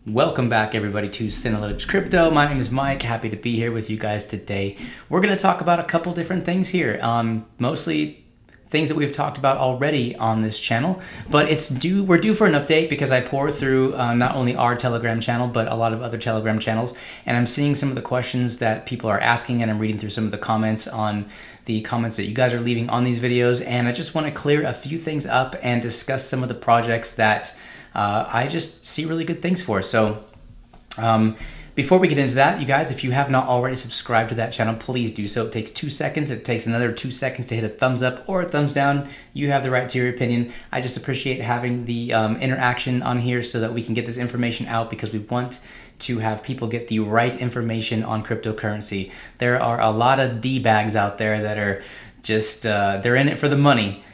Welcome back everybody to Synalytics Crypto. My name is Mike, happy to be here with you guys today. We're going to talk about a couple different things here, mostly things that we've talked about already on this channel, but we're due for an update because I pour through not only our Telegram channel, but a lot of other Telegram channels, and I'm seeing some of the questions that people are asking, and I'm reading through some of the comments that you guys are leaving on these videos, and I just want to clear a few things up and discuss some of the projects that I just see really good things for. So before we get into that, you guys, if you have not already subscribed to that channel, please do so. It takes 2 seconds. It takes another 2 seconds to hit a thumbs up or a thumbs down. You have the right to your opinion. I just appreciate having the interaction on here so that we can get this information out, because we want to have people get the right information on cryptocurrency. There are a lot of D-bags out there that are just, they're in it for the money.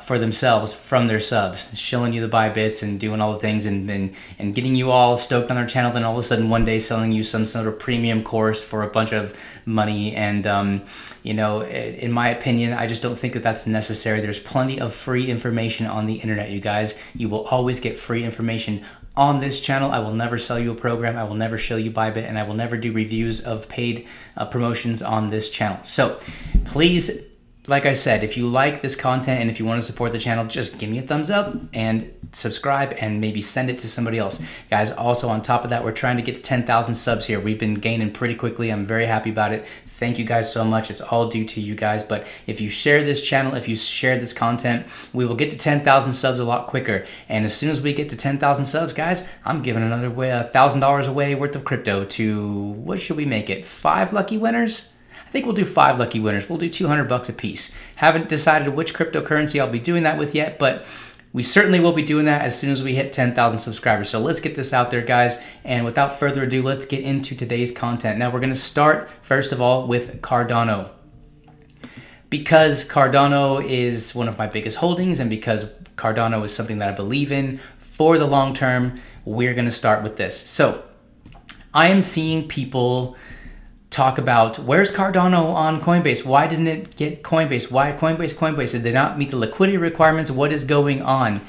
For themselves from their subs, showing you the buy bits and doing all the things and getting you all stoked on their channel, then all of a sudden one day selling you some sort of premium course for a bunch of money. And you know, in my opinion, I just don't think that that's necessary. There's plenty of free information on the internet, you guys. You will always get free information on this channel. I will never sell you a program. I will never show you Bybit, and I will never do reviews of paid promotions on this channel. So please, like I said, if you like this content and if you want to support the channel, just give me a thumbs up and subscribe and maybe send it to somebody else. Guys, also on top of that, we're trying to get to 10,000 subs here. We've been gaining pretty quickly. I'm very happy about it. Thank you guys so much. It's all due to you guys. But if you share this channel, if you share this content, we will get to 10,000 subs a lot quicker. And as soon as we get to 10,000 subs, guys, I'm giving another $1,000 away worth of crypto to, what should we make it? 5 lucky winners? I think we'll do 5 lucky winners. We'll do 200 bucks a piece. Haven't decided which cryptocurrency I'll be doing that with yet, but we certainly will be doing that as soon as we hit 10,000 subscribers. So let's get this out there, guys. And without further ado, let's get into today's content. Now we're going to start, first of all, with Cardano. Because Cardano is one of my biggest holdings, and because Cardano is something that I believe in for the long term, we're going to start with this. So I am seeing people talk about, where's Cardano on Coinbase? Why didn't it get Coinbase? Why Coinbase? Did they not meet the liquidity requirements? What is going on?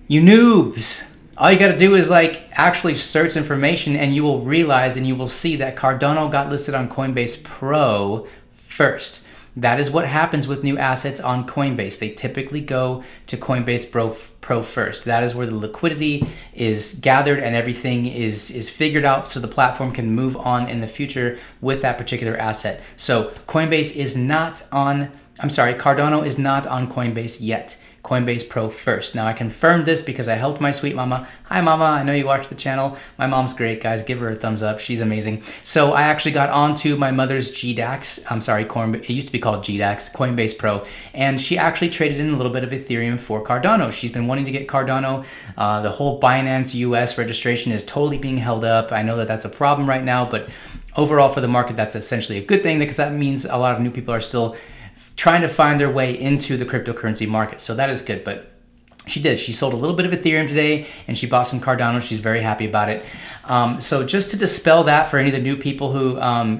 You noobs. All you got to do is actually search information, and you will realize and you will see that Cardano got listed on Coinbase Pro first. That is what happens with new assets on Coinbase. They typically go to Coinbase Pro first. That is where the liquidity is gathered and everything is figured out, so the platform can move on in the future with that particular asset. So Coinbase is not on, Cardano is not on Coinbase yet. Coinbase Pro first. Now I confirmed this because I helped my sweet mama. Hi mama, I know you watch the channel. My mom's great, guys. Give her a thumbs up. She's amazing. So I actually got onto my mother's GDAX. It used to be called GDAX, Coinbase Pro, and she actually traded in a little bit of Ethereum for Cardano. She's been wanting to get Cardano. The whole Binance US registration is totally being held up. I know that that's a problem right now, but overall for the market, that's essentially a good thing, because that means a lot of new people are still trying to find their way into the cryptocurrency market. So that is good. But she did. She sold a little bit of Ethereum today, and she bought some Cardano. She's very happy about it. So just to dispel that for any of the new people who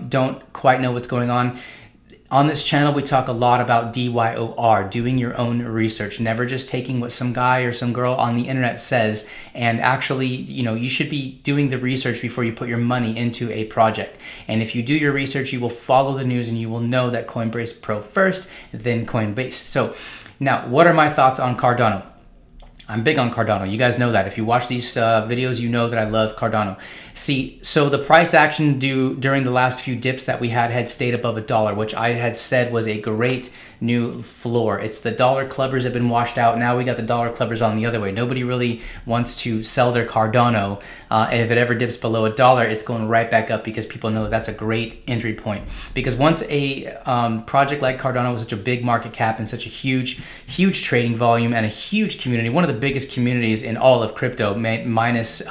don't quite know what's going on this channel, we talk a lot about DYOR, doing your own research, never just taking what some guy or some girl on the internet says, and actually, you know, you should be doing the research before you put your money into a project. And if you do your research, you will follow the news and you will know that Coinbase Pro first, then Coinbase. So now, what are my thoughts on Cardano? I'm big on Cardano. You guys know that. If you watch these videos, you know that I love Cardano. See, so the price action during the last few dips that we had stayed above $1, which I had said was a great new floor. It's the dollar clubbers have been washed out. Now we got the dollar clubbers on the other way. Nobody really wants to sell their Cardano. And if it ever dips below $1, it's going right back up, because people know that that's a great entry point. Because once a project like Cardano with such a big market cap and such a huge trading volume and a huge community, one of the biggest communities in all of crypto, minus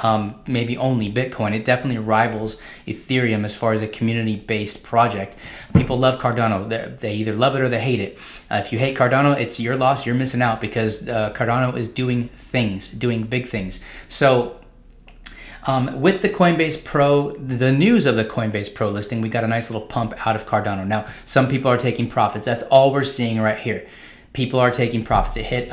maybe only Bitcoin, it definitely rivals Ethereum as far as a community-based project. People love Cardano. They either love it or they hate it. If you hate Cardano, it's your loss. You're missing out, because Cardano is doing things, doing big things. So with the Coinbase Pro, the news of the Coinbase Pro listing, we got a nice little pump out of Cardano. Now, some people are taking profits. That's all we're seeing right here. People are taking profits. It hit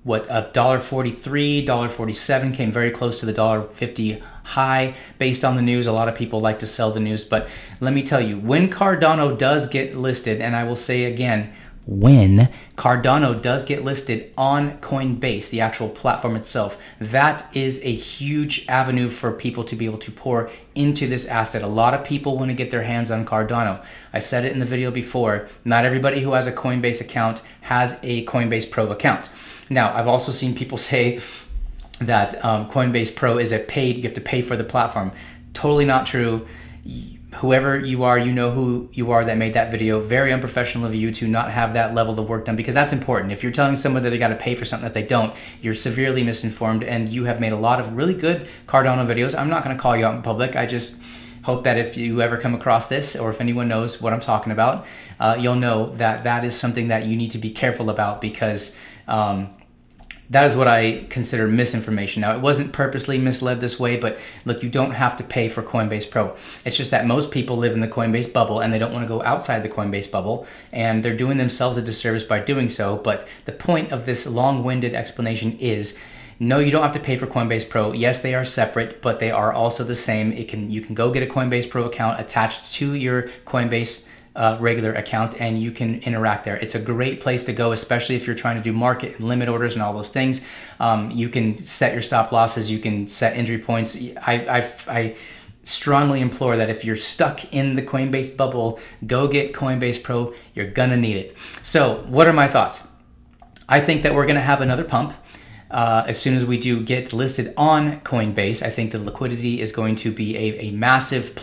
what, $1.43, $1.47, came very close to the $1.50 high based on the news. A lot of people like to sell the news, but let me tell you, when Cardano does get listed, and I will say again, when Cardano does get listed on Coinbase, the actual platform itself, that is a huge avenue for people to be able to pour into this asset. A lot of people want to get their hands on Cardano. I said it in the video before, not everybody who has a Coinbase account has a Coinbase Pro account. Now, I've also seen people say that Coinbase Pro is a paid, you have to pay for the platform. Totally not true. Whoever you are, you know who you are that made that video. Very unprofessional of you to not have that level of work done, because that's important. If you're telling someone that they got to pay for something that they don't, you're severely misinformed, and you have made a lot of really good Cardano videos. I'm not going to call you out in public. I just hope that if you ever come across this, or if anyone knows what I'm talking about, you'll know that that is something that you need to be careful about, because that is what I consider misinformation. Now, it wasn't purposely misled this way, but look, you don't have to pay for Coinbase Pro. It's just that most people live in the Coinbase bubble and they don't want to go outside the Coinbase bubble, and they're doing themselves a disservice by doing so. But the point of this long-winded explanation is, no, you don't have to pay for Coinbase Pro. Yes, they are separate, but they are also the same. You can go get a Coinbase Pro account attached to your Coinbase regular account, and you can interact there. It's a great place to go, especially if you're trying to do market and limit orders and all those things. You can set your stop losses, you can set entry points. I strongly implore that if you're stuck in the Coinbase bubble, go get Coinbase Pro. You're gonna need it. So what are my thoughts? I think that we're gonna have another pump. As soon as we do get listed on Coinbase, I think the liquidity is going to be a massive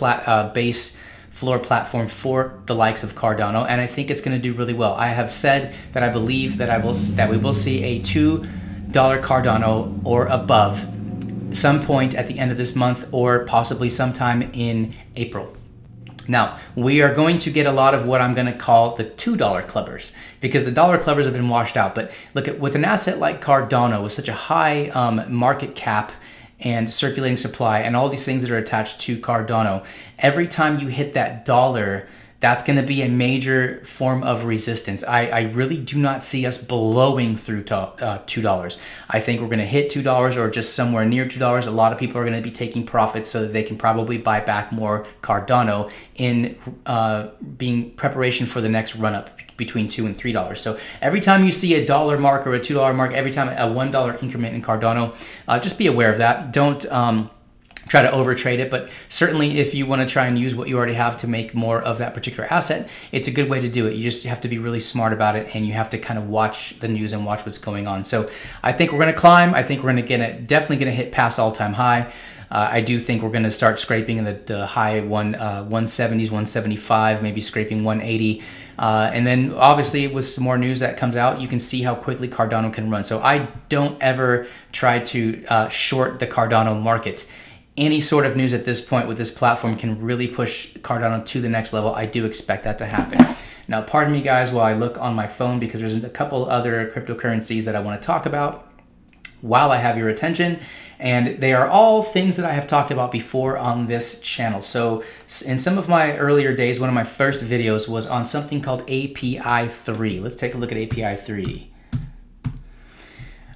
base floor platform for the likes of Cardano, and I think it's going to do really well. I have said that I believe that we will see a $2 Cardano or above some point at the end of this month, or possibly sometime in April. Now, we are going to get a lot of what I'm going to call the $2 clubbers, because the dollar clubbers have been washed out. But look, with an asset like Cardano with such a high market cap and circulating supply and all these things that are attached to Cardano, every time you hit that dollar, that's going to be a major form of resistance. I really do not see us blowing through $2. I think we're going to hit $2 or just somewhere near $2. A lot of people are going to be taking profits so that they can probably buy back more Cardano in being preparation for the next run up between $2 and $3. So every time you see a dollar mark or a $2 mark, every time a $1 increment in Cardano, just be aware of that. Don't try to overtrade it, but certainly if you want to try and use what you already have to make more of that particular asset, it's a good way to do it. You just have to be really smart about it, and you have to kind of watch the news and watch what's going on. So I think we're going to climb. I think we're going to definitely going to hit past all-time high. I do think we're going to start scraping in the high 170s, 175, maybe scraping 180. And then obviously with some more news that comes out, you can see how quickly Cardano can run. So I don't ever try to short the Cardano market. Any sort of news at this point with this platform can really push Cardano to the next level. I do expect that to happen. Now, pardon me guys while I look on my phone, because there's a couple other cryptocurrencies that I want to talk about while I have your attention. And they are all things that I have talked about before on this channel. So in some of my earlier days, one of my first videos was on something called API3. Let's take a look at API3.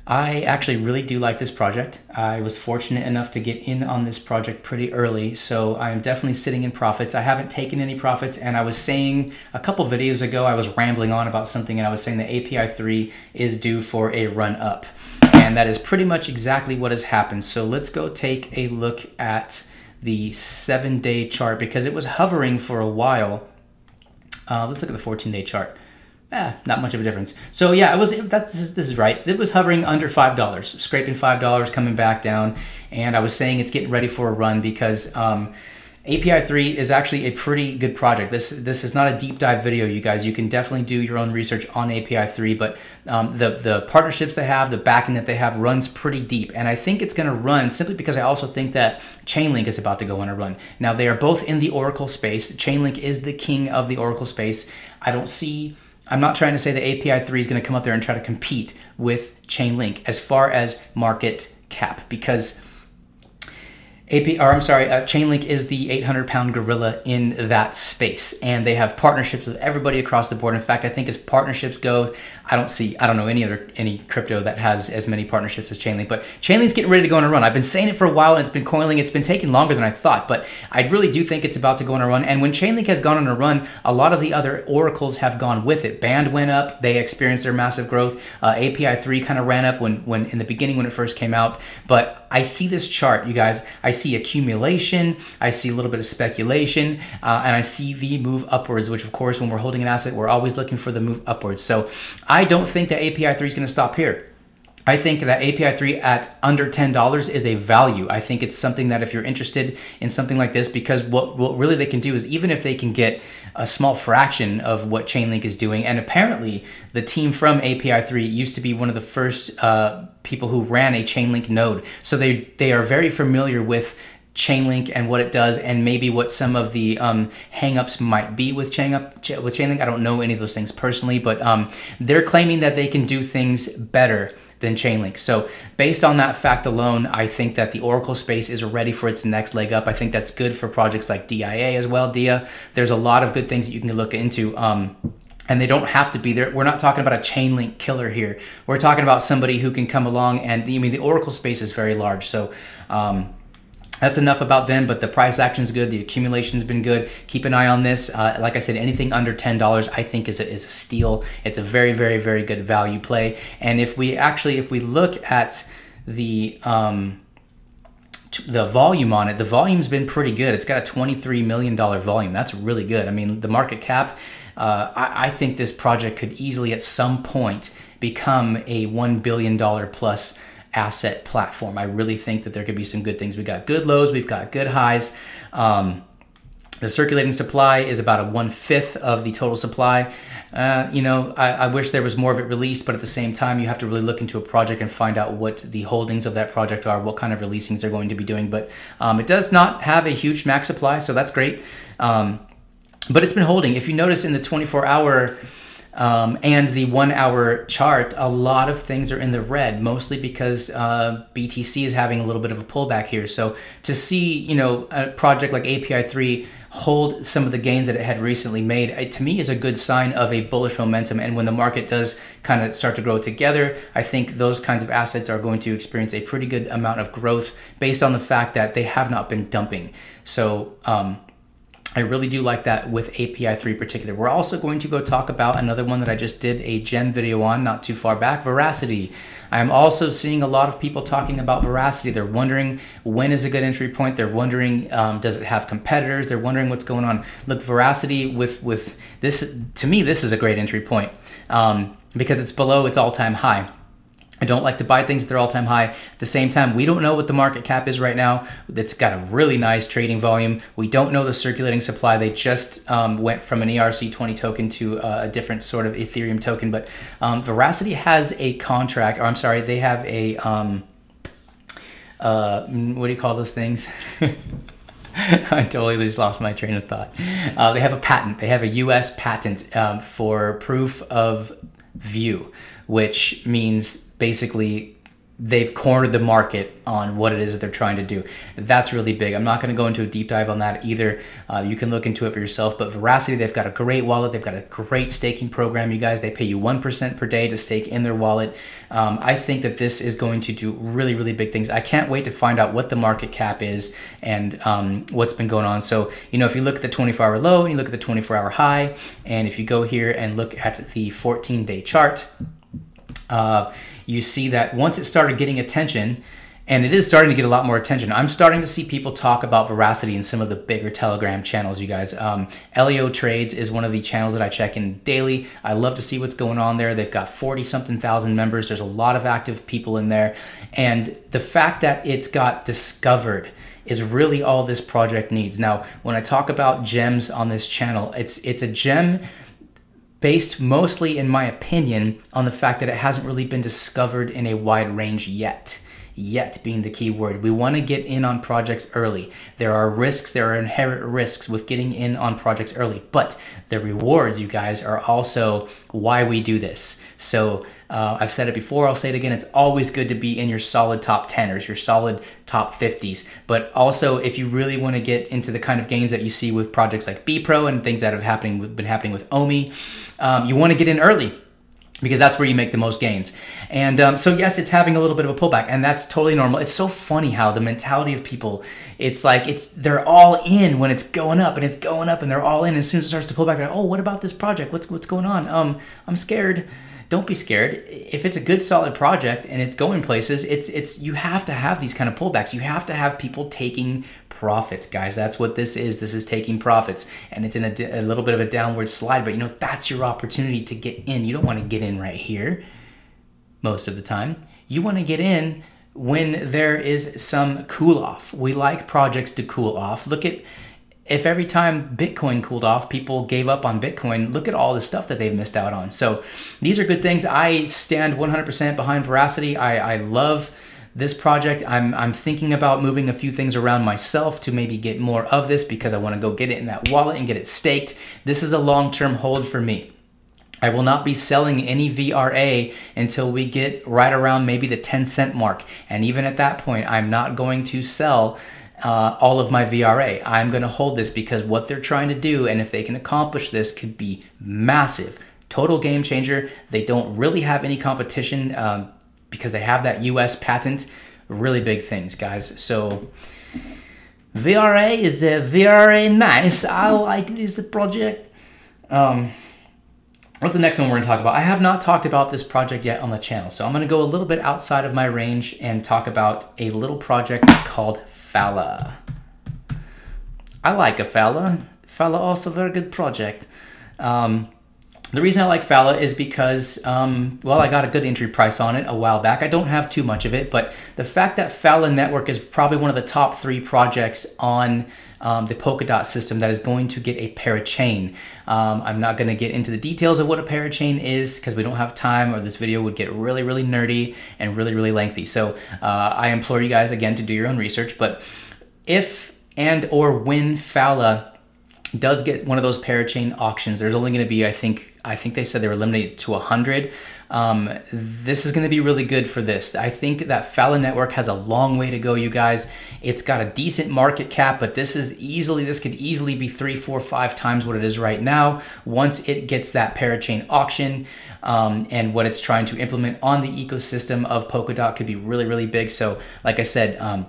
I actually really do like this project. I was fortunate enough to get in on this project pretty early, so I'm definitely sitting in profits. I haven't taken any profits, and I was saying a couple videos ago, I was rambling on about something, and I was saying that API3 is due for a run up. And that is pretty much exactly what has happened. So let's go take a look at the 7-day chart, because it was hovering for a while. Let's look at the 14-day chart. Not much of a difference. So yeah, this is right. It was hovering under $5, scraping $5, coming back down. And I was saying it's getting ready for a run, because API3 is actually a pretty good project. This is not a deep dive video, you guys. You can definitely do your own research on API3, but the partnerships they have, the backing that they have runs pretty deep. And I think it's going to run simply because I also think that Chainlink is about to go on a run. Now, they are both in the Oracle space. Chainlink is the king of the Oracle space. I'm not trying to say that API3 is going to come up there and try to compete with Chainlink as far as market cap, because Chainlink is the 800-pound gorilla in that space, and they have partnerships with everybody across the board. In fact, I think as partnerships go, I don't know any crypto that has as many partnerships as Chainlink, but Chainlink's getting ready to go on a run. I've been saying it for a while, and it's been coiling. It's been taking longer than I thought, but I really do think it's about to go on a run. And when Chainlink has gone on a run, a lot of the other oracles have gone with it. Band went up. They experienced their massive growth. API3 kind of ran up when in the beginning when it first came out. But I see this chart, you guys. I see accumulation. I see a little bit of speculation, and I see the move upwards, which of course, when we're holding an asset, we're always looking for the move upwards. So I don't think that API3 is going to stop here. I think that API3 at under $10 is a value. I think it's something that if you're interested in something like this, because what really they can do is, even if they can get a small fraction of what Chainlink is doing, and apparently the team from API3 used to be one of the first people who ran a Chainlink node. So they are very familiar with Chainlink and what it does, and maybe what some of the hangups might be with Chainlink. I don't know any of those things personally, but they're claiming that they can do things better than Chainlink. So based on that fact alone, I think that the Oracle space is ready for its next leg up. I think that's good for projects like DIA as well, DIA. There's a lot of good things that you can look into. And they don't have to be there. We're not talking about a Chainlink killer here. We're talking about somebody who can come along, and the Oracle space is very large. So that's enough about them, but the price action is good. The accumulation's been good. Keep an eye on this. Like I said, anything under $10, I think is a steal. It's a very, very, very good value play. And if we look at the volume on it, the volume's been pretty good. It's got a $23 million volume. That's really good. I mean, the market cap, I think this project could easily at some point become a $1 billion plus asset platform. I really think that there could be some good things. We got good lows, we've got good highs. The circulating supply is about a 1/5 of the total supply. I wish there was more of it released, but at the same time, you have to really look into a project and find out what the holdings of that project are, what kind of releasings they're going to be doing. But it does not have a huge max supply, so that's great. But it's been holding. If you notice in the 24-hour and the 1-hour chart, a lot of things are in the red, mostly because BTC is having a little bit of a pullback here. So to see, a project like API3 hold some of the gains that it had recently made, it, to me, is a good sign of a bullish momentum. And when the market does kind of start to grow together, I think those kinds of assets are going to experience a pretty good amount of growth based on the fact that they have not been dumping. So I really do like that with API3 in particular. We're also going to go talk about another one that I just did a gem video on not too far back, Veracity. I'm also seeing a lot of people talking about Veracity. They're wondering when is a good entry point. They're wondering, does it have competitors? They're wondering what's going on. Look, Veracity with this, to me, this is a great entry point because it's below its all-time high. I don't like to buy things at their all-time high. At the same time, we don't know what the market cap is right now. It's got a really nice trading volume. We don't know the circulating supply. They just went from an ERC20 token to a different sort of Ethereum token. But Veracity has a contract, or I'm sorry, they have a, what do you call those things? I totally just lost my train of thought. They have a patent. They have a US patent for proof of view, which means basically they've cornered the market on what it is that they're trying to do. That's really big. I'm not going to go into a deep dive on that either. You can look into it for yourself. But Veracity, they've got a great wallet. They've got a great staking program, you guys. They pay you 1% per day to stake in their wallet. I think that this is going to do really, really big things. I can't wait to find out what the market cap is and what's been going on. So, if you look at the 24-hour low and you look at the 24-hour high, and if you go here and look at the 14-day chart, you see that once it started getting attention, and it is starting to get a lot more attention, I'm starting to see people talk about Veracity in some of the bigger Telegram channels, you guys. LEO Trades is one of the channels that I check in daily. I love to see what's going on there. They've got 40-something thousand members. There's a lot of active people in there. And the fact that it's got discovered is really all this project needs. Now, when I talk about gems on this channel, it's a gem based mostly, in my opinion, on the fact that it hasn't really been discovered in a wide range yet. yet being the key word. We want to get in on projects early. There are risks, there are inherent risks with getting in on projects early, but the rewards, you guys, are also why we do this. So I've said it before, I'll say it again, it's always good to be in your solid top 10ers, your solid top 50s. But also, if you really want to get into the kind of gains that you see with projects like BEPRO and things that have been happening with OMI, you want to get in early, because that's where you make the most gains. And so yes, it's having a little bit of a pullback, and that's totally normal. It's so funny how the mentality of people, it's like they're all in when it's going up, and it's going up, and they're all in. As soon as it starts to pull back, they're like, oh, what about this project? What's going on? I'm scared. Don't be scared. If it's a good, solid project and it's going places, you have to have these kind of pullbacks. You have to have people taking profits, guys. That's what this is. This is taking profits, and it's in a little bit of a downward slide, but you know, that's your opportunity to get in. You don't want to get in right here most of the time. You want to get in when there is some cool off. We like projects to cool off. Look at, if every time Bitcoin cooled off, people gave up on Bitcoin, look at all the stuff that they've missed out on. So these are good things. I stand 100% behind Veracity. I love this project. I'm thinking about moving a few things around myself to maybe get more of this, because I want to go get it in that wallet and get it staked. This is a long-term hold for me. I will not be selling any VRA until we get right around maybe the 10-cent mark. And even at that point, I'm not going to sell all of my VRA. I'm going to hold this, because what they're trying to do, and if they can accomplish this, could be massive. Total game changer. They don't really have any competition because they have that US patent. Really big things, guys. So VRA is very nice. I like this project. What's the next one we're going to talk about? I have not talked about this project yet on the channel, so I'm going to go a little bit outside of my range and talk about a little project called Phala. I like a Phala. Phala also a very good project. The reason I like Phala is because, well, I got a good entry price on it a while back. I don't have too much of it, but the fact that Phala Network is probably one of the top 3 projects on the Polkadot system that is going to get a parachain. I'm not going to get into the details of what a parachain is, because we don't have time, or this video would get really, really nerdy and really, really lengthy. So I implore you guys again to do your own research. But if and or when Phala does get one of those parachain auctions, there's only going to be, I think they said they were limited to 100. This is going to be really good for this. I think that Phala Network has a long way to go, you guys. It's got a decent market cap, but this could easily be 3, 4, 5 times what it is right now once it gets that parachain auction. And what it's trying to implement on the ecosystem of Polkadot could be really, really big. So like I said,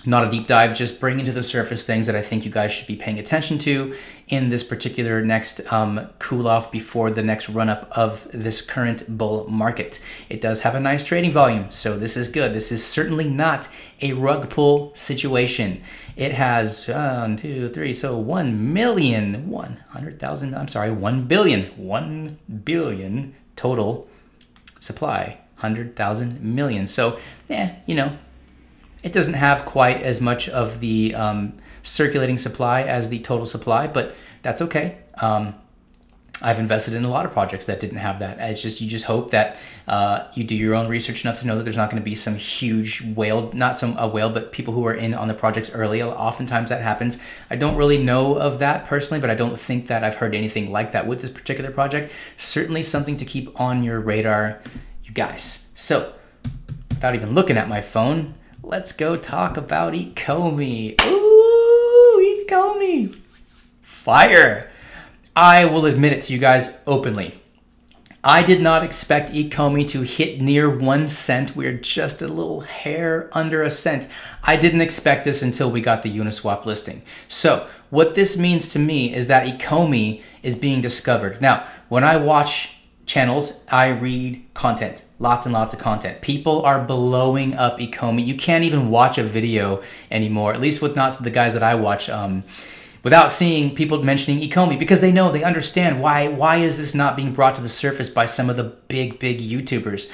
not a deep dive, just bringing to the surface things that I think you guys should be paying attention to in this particular next cool off before the next run up of this current bull market. It does have a nice trading volume, so this is good. This is certainly not a rug pull situation. It has 1 billion total supply, 100,000 million. So yeah, you know, it doesn't have quite as much of the circulating supply as the total supply, but that's okay. I've invested in a lot of projects that didn't have that. It's just, you just hope that you do your own research enough to know that there's not going to be some huge whale, not a whale, but people who are in on the projects early. Oftentimes that happens. I don't really know of that personally, but I don't think that I've heard anything like that with this particular project. Certainly something to keep on your radar, you guys. So without even looking at my phone, let's go talk about Ecomi. Ooh, Ecomi. Fire. I will admit it to you guys openly. I did not expect Ecomi to hit near 1 cent. We're just a little hair under a cent. I didn't expect this until we got the Uniswap listing. So what this means to me is that Ecomi is being discovered. Now, when I watch channels, I read content. Lots and lots of content. People are blowing up Ecomi. You can't even watch a video anymore, at least with not the guys that I watch, without seeing people mentioning Ecomi, because they know, they understand why is this not being brought to the surface by some of the big YouTubers.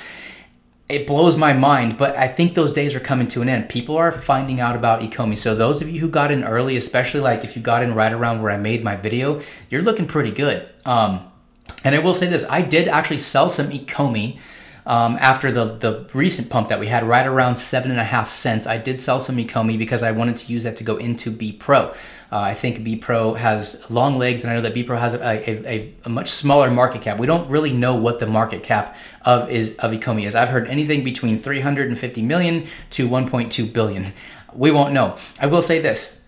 It blows my mind, but I think those days are coming to an end. People are finding out about Ecomi. So those of you who got in early, especially like if you got in right around where I made my video, you're looking pretty good. And I will say this, I did actually sell some Ecomi after the recent pump that we had right around 7.5 cents, I did sell some Ecomi because I wanted to use that to go into BEPRO. I think BEPRO has long legs, and I know that BEPRO has a much smaller market cap. We don't really know what the market cap of Ecomi is. I've heard anything between 350 million to 1.2 billion. We won't know. I will say this.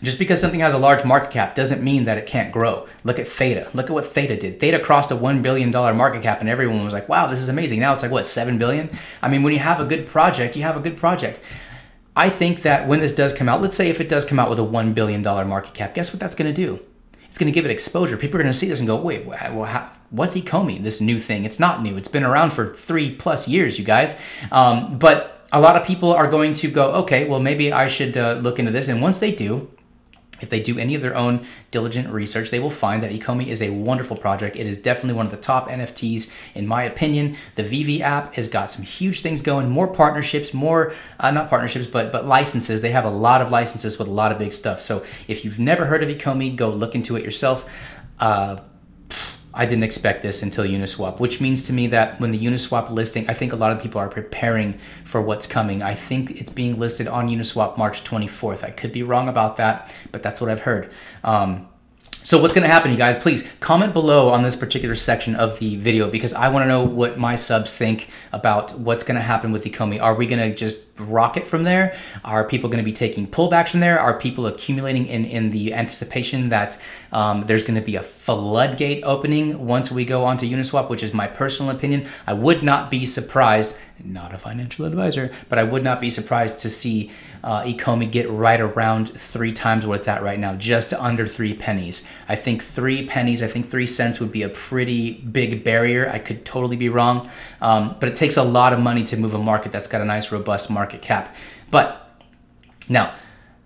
Just because something has a large market cap doesn't mean that it can't grow. Look at Theta. Look at what Theta did. Theta crossed a $1 billion market cap and everyone was like, wow, this is amazing. Now it's like, what, 7 billion? I mean, when you have a good project, you have a good project. I think that when this does come out, let's say if it does come out with a $1 billion market cap, guess what that's going to do? It's going to give it exposure. People are going to see this and go, wait, well, what's Ecomi, this new thing? It's not new. It's been around for 3+ years, you guys. But a lot of people are going to go, okay, well, maybe I should look into this. And once they do, if they do any of their own diligent research, they will find that Ecomi is a wonderful project. It is definitely one of the top NFTs, in my opinion. The VV app has got some huge things going, more partnerships, more, not partnerships, but licenses. They have a lot of licenses with a lot of big stuff. So if you've never heard of Ecomi, go look into it yourself. I didn't expect this until Uniswap, which means to me that when the Uniswap listing, I think a lot of people are preparing for what's coming. I think it's being listed on Uniswap March 24th. I could be wrong about that, but that's what I've heard. So what's going to happen, you guys? Please comment below on this particular section of the video because I want to know what my subs think about what's going to happen with Ecomi. Are we going to just rocket from there? Are people going to be taking pullbacks from there? Are people accumulating in the anticipation that there's going to be a floodgate opening once we go on to Uniswap, which is my personal opinion? I would not be surprised, not a financial advisor, but I would not be surprised to see Ecomi get right around 3 times what it's at right now, just under 3 pennies. I think 3 pennies, I think 3 cents would be a pretty big barrier. I could totally be wrong, but it takes a lot of money to move a market that's got a nice robust market cap. But now,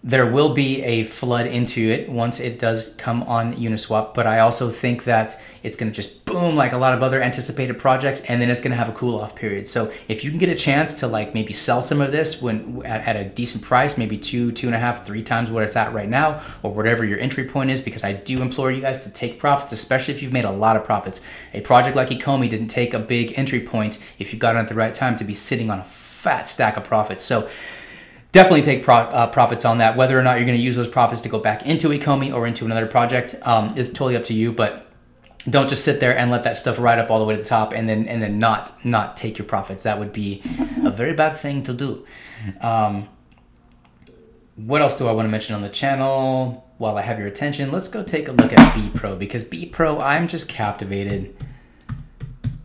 there will be a flood into it once it does come on Uniswap, but I also think that it's going to just boom like a lot of other anticipated projects, and then it's going to have a cool off period. So if you can get a chance to like maybe sell some of this when at a decent price, maybe 2.5, 3 times what it's at right now, or whatever your entry point is, because I do implore you guys to take profits, especially if you've made a lot of profits. A project like Ecomi didn't take a big entry point if you got it at the right time to be sitting on a fat stack of profits. So definitely take profits on that. Whether or not you're going to use those profits to go back into Ecomi or into another project is totally up to you. But don't just sit there and let that stuff ride up all the way to the top and then not take your profits. That would be a very bad thing to do. What else do I want to mention on the channel while I have your attention? Let's go take a look at BEPRO, because BEPRO, I'm just captivated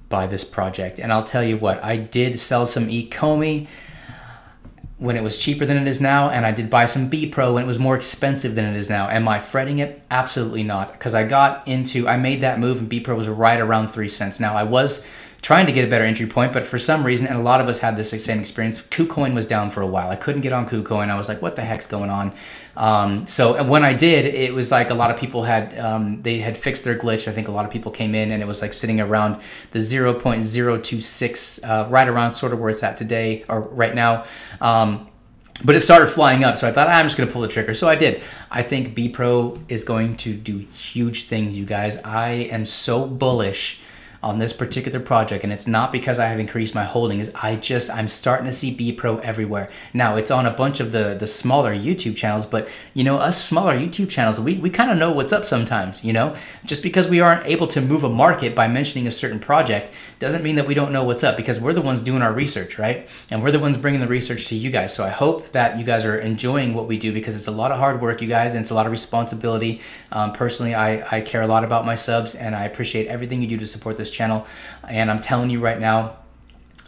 by this project. And I'll tell you what, I did sell some Ecomi when it was cheaper than it is now, and I did buy some BEPRO when it was more expensive than it is now. Am I fretting it? Absolutely not, because I made that move and BEPRO was right around 3 cents. Now, I was trying to get a better entry point, but for some reason, and a lot of us had this same experience, KuCoin was down for a while. I couldn't get on KuCoin. I was like, what the heck's going on? So when I did, it was like a lot of people they had fixed their glitch. I think a lot of people came in and it was like sitting around the 0.026, right around sort of where it's at today or right now. But it started flying up, so I thought, I'm just going to pull the trigger. So I did. I think BEPRO is going to do huge things, you guys. I am so bullish on this particular project, and it's not because I have increased my holdings. I'm starting to see BEPRO everywhere. Now, it's on a bunch of the smaller YouTube channels, but you know, us smaller YouTube channels, we kind of know what's up sometimes, you know? Just because we aren't able to move a market by mentioning a certain project doesn't mean that we don't know what's up, because we're the ones doing our research, right? And we're the ones bringing the research to you guys. So I hope that you guys are enjoying what we do, because it's a lot of hard work, you guys, and it's a lot of responsibility. Personally, I care a lot about my subs, and I appreciate everything you do to support this channel. And I'm telling you right now,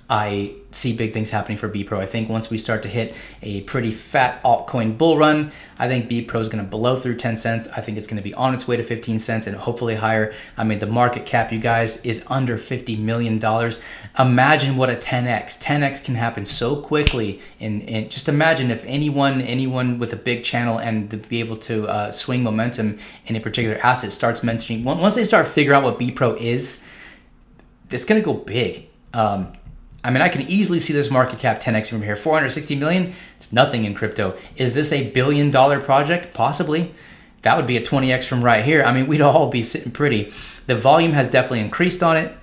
I see big things happening for BEPRO. I think once we start to hit a pretty fat altcoin bull run, I think BEPRO is going to blow through 10 cents. I think it's going to be on its way to 15 cents and hopefully higher. I mean, the market cap, you guys, is under $50 million. Imagine what a 10x. 10x can happen so quickly. And just imagine if anyone with a big channel and to be able to swing momentum in a particular asset starts mentioning, once they start figuring out what BEPRO is, it's going to go big. I mean, I can easily see this market cap 10x from here. 460 million, it's nothing in crypto. Is this a $1 billion project? Possibly. That would be a 20x from right here. I mean, we'd all be sitting pretty. The volume has definitely increased on it.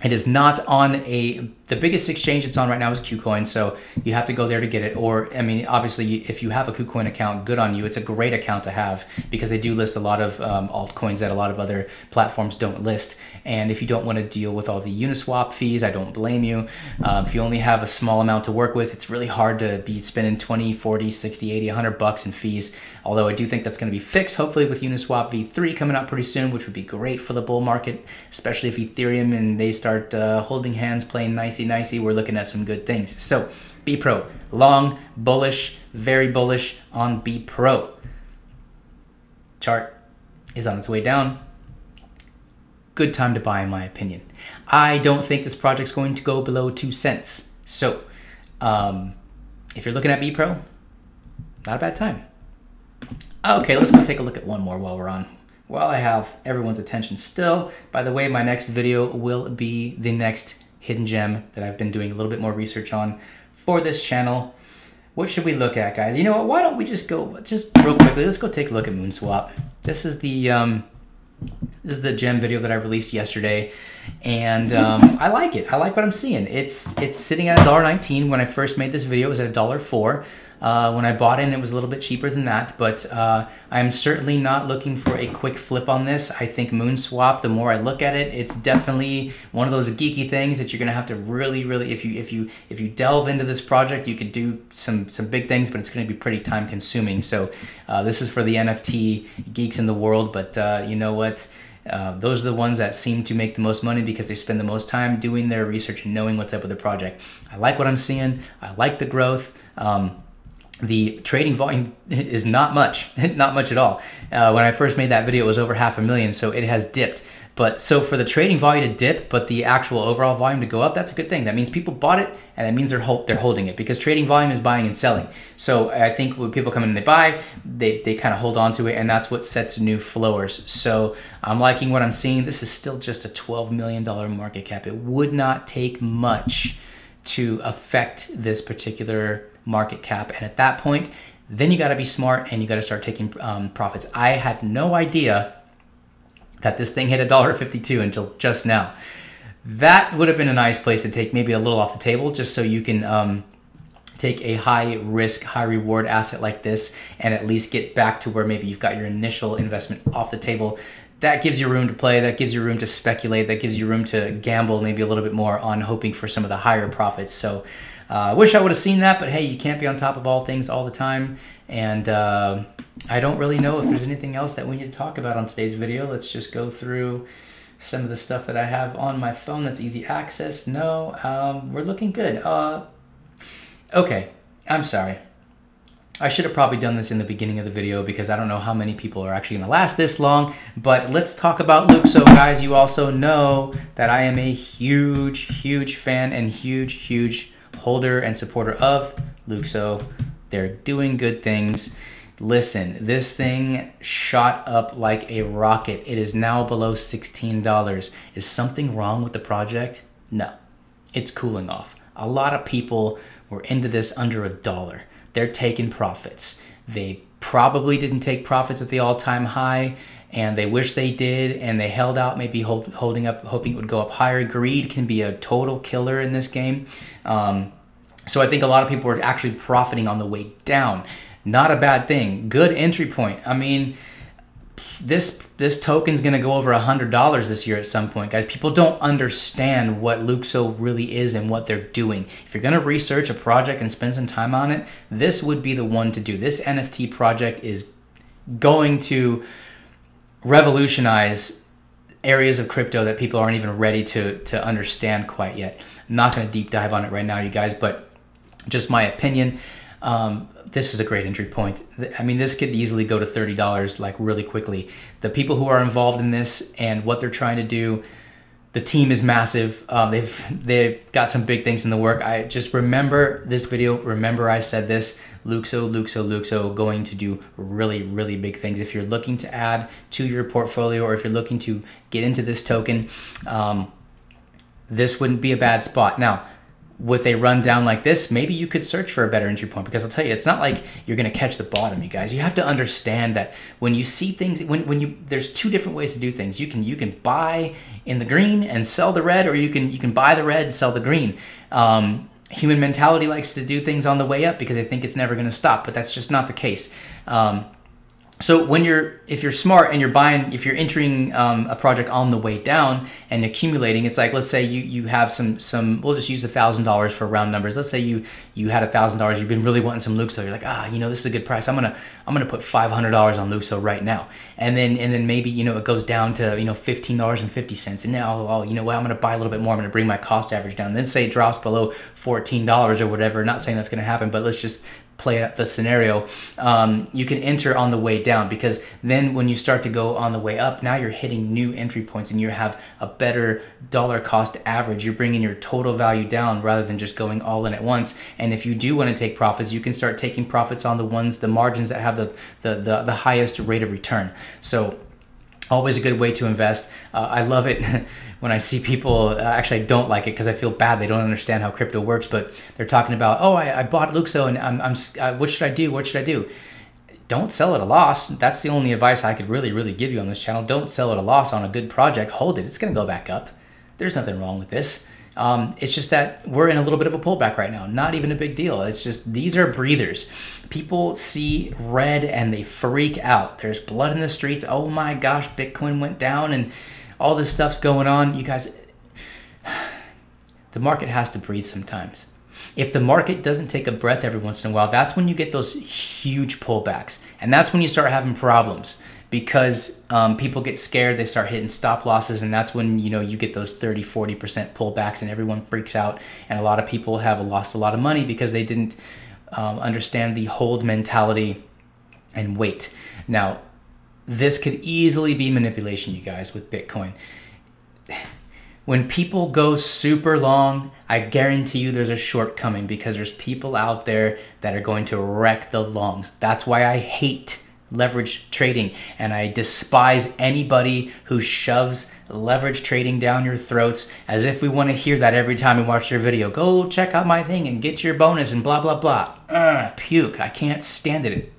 It is not on a the biggest exchange it's on right now is KuCoin, so you have to go there to get it. Or, I mean, obviously, if you have a KuCoin account, good on you. It's a great account to have because they do list a lot of altcoins that a lot of other platforms don't list. And if you don't want to deal with all the Uniswap fees, I don't blame you. If you only have a small amount to work with, it's really hard to be spending 20, 40, 60, 80, 100 bucks in fees. Although I do think that's going to be fixed, hopefully, with Uniswap v3 coming out pretty soon, which would be great for the bull market, especially if Ethereum and they start holding hands, playing nicey, we're looking at some good things. So BEPRO, long, bullish, very bullish on BEPRO. Chart is on its way down. Good time to buy, in my opinion. I don't think this project's going to go below 2 cents. So if you're looking at BEPRO, not a bad time. Okay, let's go take a look at one more while we're on. While I have everyone's attention still. By the way, my next video will be the next hidden gem that I've been doing a little bit more research on for this channel. What should we look at, guys? You know what? Why don't we just go, just real quickly, let's go take a look at Moonswap. This is the gem video that I released yesterday, and I like it. I like what I'm seeing. It's sitting at $1.19. When I first made this video, it was at $1.04. When I bought in, it was a little bit cheaper than that, but I'm certainly not looking for a quick flip on this. I think Moonswap, the more I look at it, it's definitely one of those geeky things that you're gonna have to really, if you delve into this project, you could do some big things, but it's gonna be pretty time consuming. So this is for the NFT geeks in the world, but you know what? Those are the ones that seem to make the most money because they spend the most time doing their research and knowing what's up with the project. I like what I'm seeing. I like the growth. The trading volume is not much, not much at all. When I first made that video, it was over 500,000, so it has dipped. But so for the trading volume to dip, but the actual overall volume to go up, that's a good thing. That means people bought it, and that means they're holding it because trading volume is buying and selling. So I think when people come in and they buy, they kind of hold on to it, and that's what sets new floors. So I'm liking what I'm seeing. This is still just a $12 million market cap. It would not take much to affect this particular market cap, and at that point, then you got to be smart and you got to start taking profits. I had no idea that this thing hit $1.52 until just now. That would have been a nice place to take maybe a little off the table, just so you can take a high risk, high reward asset like this and at least get back to where maybe you've got your initial investment off the table. That gives you room to play, that gives you room to speculate, that gives you room to gamble maybe a little bit more on hoping for some of the higher profits. So I wish I would have seen that, but hey, you can't be on top of all things all the time. And I don't really know if there's anything else that we need to talk about on today's video. Let's just go through some of the stuff that I have on my phone that's easy access. No, we're looking good. Okay, I'm sorry. I should have probably done this in the beginning of the video because I don't know how many people are actually going to last this long. But let's talk about Lukso, guys. You also know that I am a huge fan and huge holder and supporter of Lukso. They're doing good things. Listen, this thing shot up like a rocket. It is now below $16. Is something wrong with the project? No, it's cooling off. A lot of people were into this under $1. They're taking profits. They probably didn't take profits at the all-time high, and they wish they did, and they held out, maybe holding up, hoping it would go up higher. Greed can be a total killer in this game. So I think a lot of people are actually profiting on the way down. Not a bad thing. Good entry point. I mean, this token's gonna go over $100 this year at some point, guys. People don't understand what Lukso really is and what they're doing. If you're gonna research a project and spend some time on it, this would be the one to do. This NFT project is going to revolutionize areas of crypto that people aren't even ready to understand quite yet. I'm not gonna deep dive on it right now, you guys, but just my opinion. This is a great entry point. I mean, this could easily go to $30 like really quickly. The people who are involved in this and what they're trying to do, the team is massive. They've got some big things in the work. I just remember this video. Remember I said this, Lukso going to do really big things. If you're looking to add to your portfolio or if you're looking to get into this token, this wouldn't be a bad spot. Now, with a rundown like this, maybe you could search for a better entry point, because I'll tell you, it's not like you're going to catch the bottom, you guys. You have to understand that when you see things, there's two different ways to do things. You can buy in the green and sell the red, or you can buy the red, sell the green. Human mentality likes to do things on the way up because they think it's never going to stop, but that's just not the case. So if you're smart and if you're entering a project on the way down and accumulating, it's like, let's say you have some, we'll just use $1,000 for round numbers. Let's say you had $1,000, you've been really wanting some Lukso. You're like, this is a good price. I'm gonna put $500 on Lukso right now. And then maybe, it goes down to, $15.50. And now, you know what, I'm gonna buy a little bit more. I'm gonna bring my cost average down. Then say it drops below $14 or whatever. Not saying that's gonna happen, but let's just play out the scenario. You can enter on the way down, because then when you start to go on the way up, now you're hitting new entry points and you have a better dollar cost average. You're bringing your total value down rather than just going all in at once. And if you do want to take profits, you can start taking profits on the margins that have the highest rate of return. So always a good way to invest. I love it when I see people, actually I don't like it because I feel bad. They don't understand how crypto works, but they're talking about, I bought Lukso and what should I do? What should I do? Don't sell at a loss. That's the only advice I could really give you on this channel. Don't sell at a loss on a good project. Hold it. It's going to go back up. There's nothing wrong with this. It's just that we're in a little bit of a pullback right now. Not even a big deal. It's just, these are breathers. People see red and they freak out. There's blood in the streets. Oh my gosh, Bitcoin went down and all this stuff's going on. You guys, the market has to breathe sometimes. If the market doesn't take a breath every once in a while, that's when you get those huge pullbacks. And that's when you start having problems, because people get scared, they start hitting stop losses, and that's when you get those 30-40% pullbacks and everyone freaks out. And a lot of people have lost a lot of money because they didn't understand the hold mentality and wait. Now, this could easily be manipulation, you guys, with Bitcoin. When people go super long, I guarantee you there's a short coming, because there's people out there that are going to wreck the longs. That's why I hate leverage trading, and I despise anybody who shoves leverage trading down your throats, as if we want to hear that every time we watch your video. Go check out my thing and get your bonus and blah, blah, blah. Puke. I can't stand it.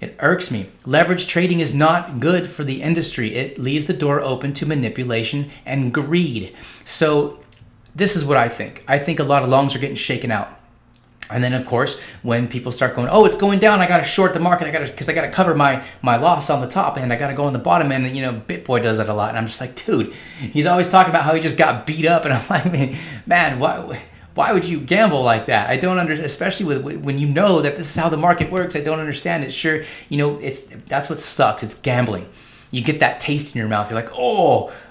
It irks me. Leverage trading is not good for the industry. It leaves the door open to manipulation and greed. So this is what I think. I think a lot of longs are getting shaken out. And then, of course, when people start going, it's going down, I got to short the market, because I got to cover my loss on the top end, I got to go on the bottom end. And, BitBoy does that a lot. And I'm just like, dude, he's always talking about how he just got beat up. And I'm like, man, why would you gamble like that? I don't understand, especially when you know that this is how the market works. I don't understand it. Sure, that's what sucks. It's gambling. You get that taste in your mouth. You're like,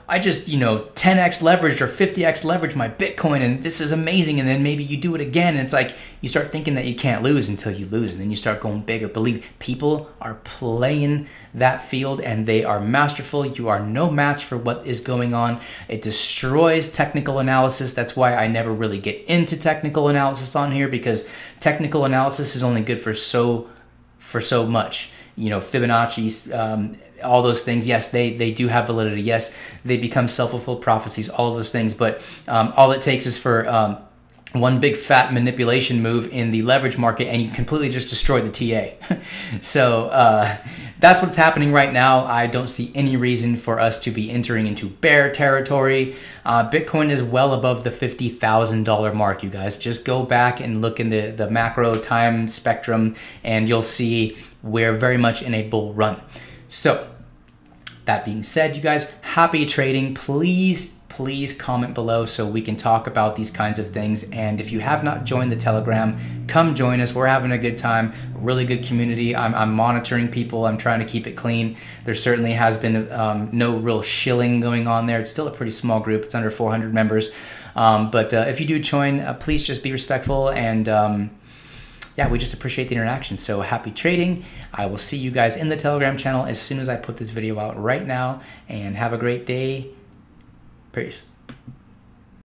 I just, 10x leveraged or 50x leveraged my Bitcoin, and this is amazing. And then maybe you do it again, and it's like you start thinking that you can't lose until you lose, and then you start going bigger. Believe me, people are playing that field, and they are masterful. You are no match for what is going on. It destroys technical analysis. That's why I never really get into technical analysis on here, because technical analysis is only good for so much. Fibonacci, all those things, yes, they do have validity. Yes, they become self-fulfilled prophecies, all of those things. But all it takes is for one big fat manipulation move in the leverage market, and you completely just destroy the TA. So that's what's happening right now. I don't see any reason for us to be entering into bear territory. Bitcoin is well above the $50,000 mark, you guys. Just go back and look in the macro time spectrum, and you'll see we're very much in a bull run. So that being said, you guys, happy trading. Please comment below so we can talk about these kinds of things. And if you have not joined the Telegram, come join us. We're having a good time, really good community. I'm monitoring people. I'm trying to keep it clean. There certainly has been no real shilling going on there. It's still a pretty small group. It's under 400 members. But if you do join, please just be respectful, and yeah, we just appreciate the interaction. So happy trading. I will see you guys in the Telegram channel as soon as I put this video out right now, and have a great day. Peace.